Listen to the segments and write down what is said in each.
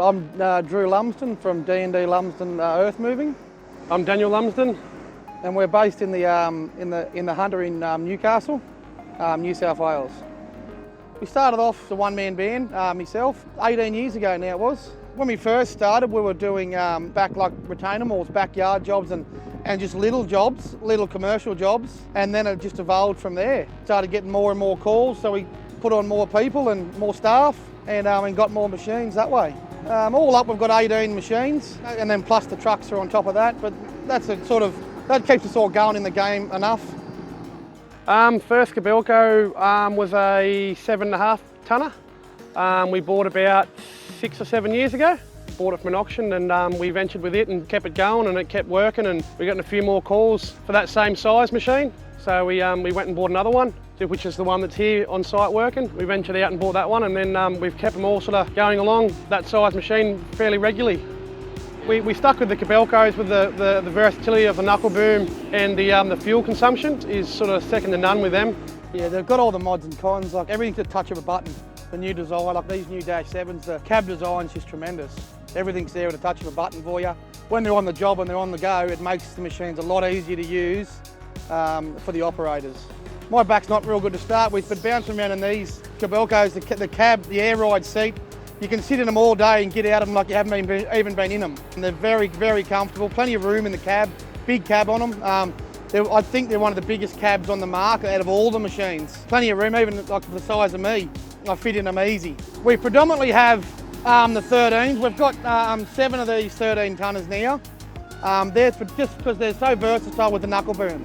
Well, I'm Drew Lumsden from D&D Lumsden Earthmoving. I'm Daniel Lumsden. And we're based in the Hunter in Newcastle, New South Wales. We started off as a one-man band, myself, 18 years ago now it was. When we first started, we were doing retainer malls, backyard jobs and just little jobs, little commercial jobs, and then it just evolved from there. Started getting more and more calls, so we put on more people and more staff and got more machines that way. All up, we've got 18 machines, and then plus the trucks are on top of that, but that keeps us all going in the game enough. First Kobelco was a 7.5 tonner. We bought about 6 or 7 years ago. Bought it from an auction and we ventured with it and kept it going, and it kept working, and we got a few more calls for that same size machine. So we went and bought another one, which is the one that's here on site working. We ventured out and bought that one, and then we've kept them all sort of going along that size machine fairly regularly. We stuck with the Kobelcos with the versatility of the knuckle boom, and the fuel consumption is sort of second to none with them. Yeah, they've got all the mods and cons, like everything's at the touch of a button. The new design, like these new Dash 7s, the cab design's just tremendous. Everything's there at the touch of a button for you. When they're on the job and they're on the go, it makes the machines a lot easier to use for the operators. My back's not real good to start with, but bouncing around in these Kobelcos, the cab, the air ride seat, you can sit in them all day and get out of them like you haven't even been in them. And they're very, very comfortable, plenty of room in the cab, big cab on them. I think they're one of the biggest cabs on the market out of all the machines. Plenty of room, even like the size of me. I fit in them easy. We predominantly have the 13s. We've got 7 of these 13 tonners now. They're just because they're so versatile with the knuckle boom.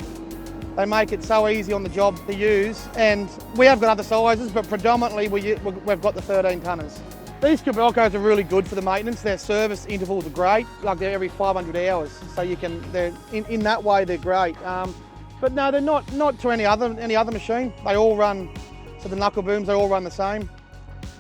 They make it so easy on the job to use. And we have got other sizes, but predominantly we've got the 13 tonners. These Kobelcos are really good for the maintenance. Their service intervals are great, like they're every 500 hours. So they're in that way they're great. But no, they're not to any other machine. They all run. So the knuckle booms, they all run the same.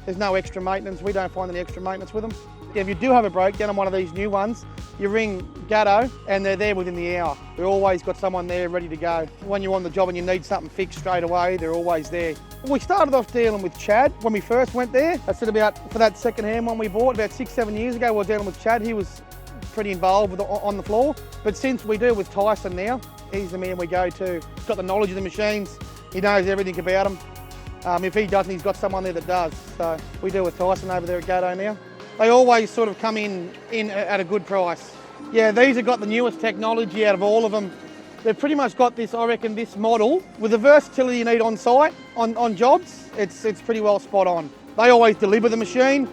There's no extra maintenance. We don't find any extra maintenance with them. If you do have a breakdown on one of these new ones, you ring Gatto and they're there within the hour. We've always got someone there ready to go. When you're on the job and you need something fixed straight away, they're always there. We started off dealing with Chad when we first went there. I said for that second-hand one we bought about 6-7 years ago, we were dealing with Chad. He was pretty involved on the floor. But since we deal with Tyson now, he's the man we go to. He's got the knowledge of the machines. He knows everything about them. If he doesn't, he's got someone there that does. So we deal with Tyson over there at Gatto now. They always sort of come in at a good price. Yeah, these have got the newest technology out of all of them. They've pretty much got this, I reckon, this model with the versatility you need on site, on jobs. It's pretty well spot on. They always deliver the machine,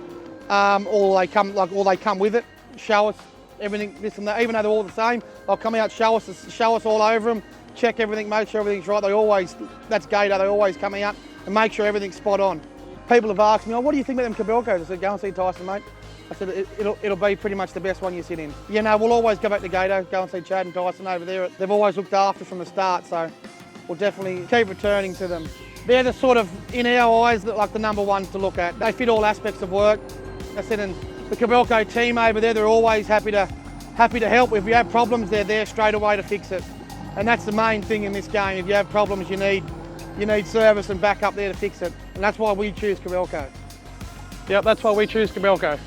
or they come with it, show us everything, this and that. Even though they're all the same, they'll come out, show us all over them, check everything, make sure everything's right. That's Gator. They always come out and make sure everything's spot on. People have asked me, "Oh, what do you think about them Kobelcos?" I said, "Go and see Tyson, mate." I said, it'll be pretty much the best one you sit in. You know, we'll always go back to Gato, go and see Chad and Tyson over there. They've always looked after us from the start, so we'll definitely keep returning to them. They're the sort of, in our eyes, like the number ones to look at. They fit all aspects of work. I said, and the Kobelco team over there, they're always happy to help. If you have problems, they're there straight away to fix it. And that's the main thing in this game. If you have problems, you need service and backup there to fix it. And that's why we choose Kobelco. Yep, that's why we choose Kobelco.